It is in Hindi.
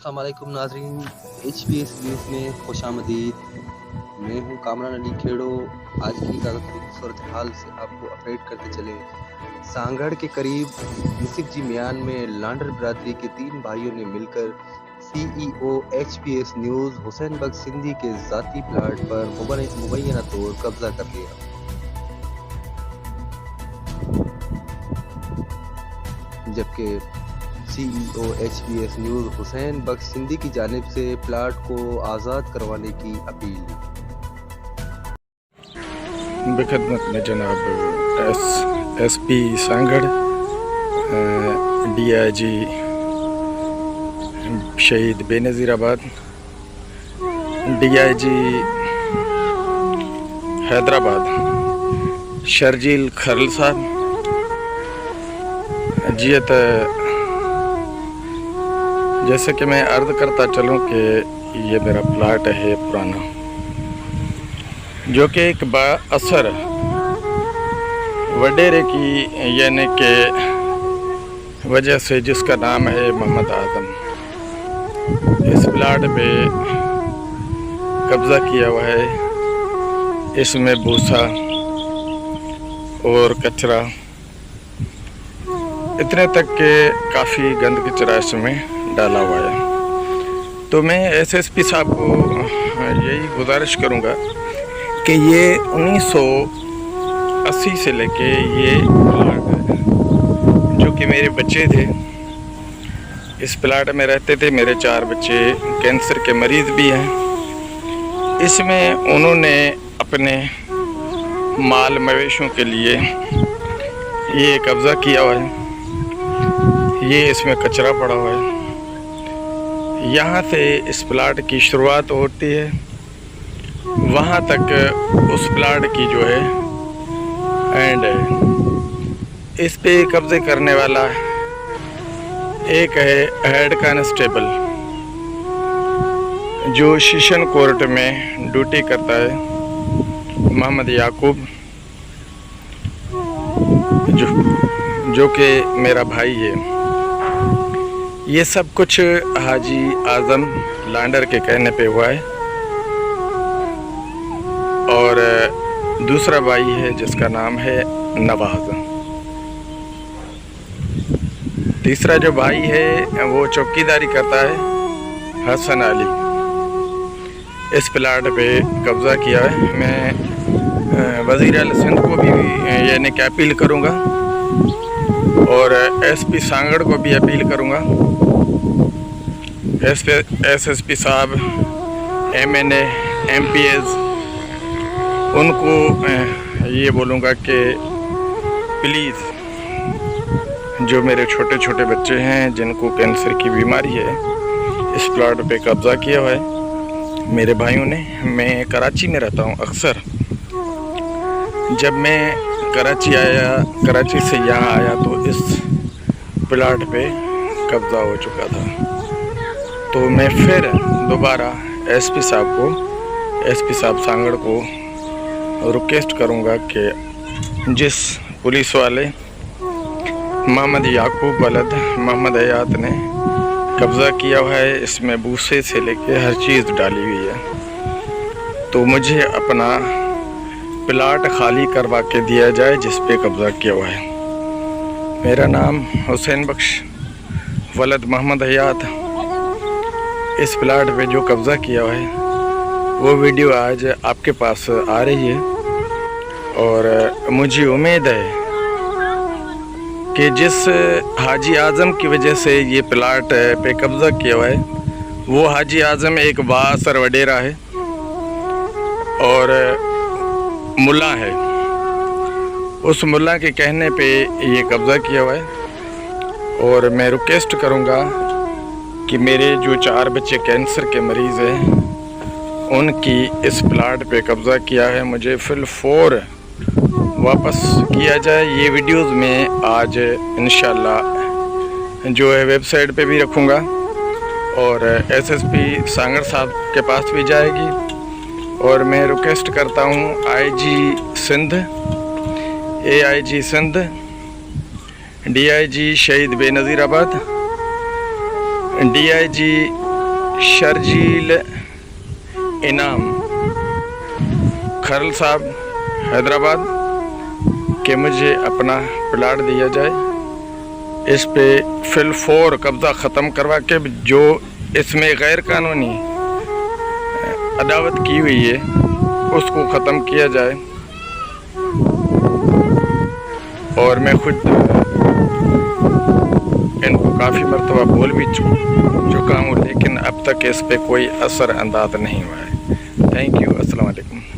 अस्सलाम वालेकुम नाज़रीन, HBS न्यूज़ में खुशामदीद। मैं हूं कामरान अली खेड़ो। आज की ताज़ा सूरत हाल से आपको अपडेट करते चले। सांगड़ के करीब यूसुफ जी मियान में लांडर बिरादरी के 3 भाइयों ने मिलकर CEO HBS न्यूज़ हुसैन बख्श सिंधी के ज़ाती प्लाट पर मुबैना तौर कब्जा कर लिया। जबकि CEO HBS न्यूज़ हुसैन बख्श सिंधी की जानिब से प्लाट को आज़ाद करवाने की अपील। बेखदमत में जनाब SP सांगड़, DIG शहीद बेनज़ीराबाद, DIG हैदराबाद शर्जील खरल साहब जियत। जैसे कि मैं अर्ज़ करता चलूँ कि ये मेरा प्लाट है पुराना, जो कि एक बाअसर वडेरे की यानी के वजह से, जिसका नाम है मोहम्मद आज़म, इस प्लाट पे कब्ज़ा किया हुआ है। इसमें भूसा और कचरा इतने तक के काफ़ी गंद कचरा इसमें डाला हुआ है। तो मैं SSP साहब को यही गुजारिश करूँगा कि ये 1980 से लेके ये प्लाट, जो कि मेरे बच्चे थे इस प्लाट में रहते थे, मेरे 4 बच्चे कैंसर के मरीज़ भी हैं। इसमें उन्होंने अपने माल मवेशियों के लिए ये कब्ज़ा किया हुआ है। ये इसमें कचरा पड़ा हुआ है। यहाँ से इस प्लाट की शुरुआत होती है, वहाँ तक उस प्लाट की जो है एंड है। इस पे कब्ज़े करने वाला एक है हेड कांस्टेबल, जो शीशन कोर्ट में ड्यूटी करता है, मोहम्मद याकूब, जो कि मेरा भाई है। ये सब कुछ हाजी आज़म लांडर के कहने पे हुआ है। और दूसरा भाई है जिसका नाम है नवाज़। तीसरा जो भाई है वो चौकीदारी करता है, हसन अली। इस प्लाट पे कब्ज़ा किया है। मैं वज़ीर आला सिंध को भी यानी कि अपील करूँगा और SP सांगड़ को भी अपील करूँगा। SSP साहब, MNA, MPs, उनको ये बोलूँगा कि प्लीज़, जो मेरे छोटे छोटे बच्चे हैं जिनको कैंसर की बीमारी है, इस प्लाट पे कब्ज़ा किया हुआ है मेरे भाइयों ने। मैं कराची में रहता हूँ। अक्सर जब मैं कराची से यहाँ आया तो इस प्लाट पे कब्ज़ा हो चुका था। तो मैं फिर दोबारा SP साहब सांगड़ को रिक्वेस्ट करूँगा कि जिस पुलिस वाले मोहम्मद याकूब वलद मोहम्मद हयात ने कब्ज़ा किया हुआ है, इसमें भूसे से लेके हर चीज़ डाली हुई है, तो मुझे अपना प्लाट खाली करवा के दिया जाए जिस पे कब्ज़ा किया हुआ है। मेरा नाम हुसैन बख्श वलद मोहम्मद हयात। इस प्लाट पे जो कब्ज़ा किया हुआ है वो वीडियो आज आपके पास आ रही है, और मुझे उम्मीद है कि जिस हाजी आज़म की वजह से ये प्लाट पे कब्ज़ा किया हुआ है, वो हाजी आज़म एक बाअसर वडेरा है और मुल्ला है। उस मुल्ला के कहने पे ये कब्ज़ा किया हुआ है। और मैं रिक्वेस्ट करूँगा कि मेरे जो 4 बच्चे कैंसर के मरीज़ हैं, उनकी इस प्लाट पे कब्ज़ा किया है, मुझे फिलफौर वापस किया जाए। ये वीडियोस में आज इंशाल्लाह जो है वेबसाइट पे भी रखूँगा और SSP सांगड़ साहब के पास भी जाएगी। और मैं रिक्वेस्ट करता हूँ IG Sindh, AIG Sindh, DIG शहीद बेनज़ीराबाद, DIG शर्जील इनाम खरल साहब हैदराबाद कि मुझे अपना प्लाट दिया जाए, इस पे फिल 4 कब्ज़ा ख़त्म करवा के जो इसमें गैर कानूनी अदावत की हुई है उसको ख़त्म किया जाए। और मैं खुद इनको काफ़ी मरतबा बोल भी चुका हूँ, लेकिन अब तक इस पे कोई असर अंदाज नहीं हुआ है। Thank you. अस्सलाम वालेकुम।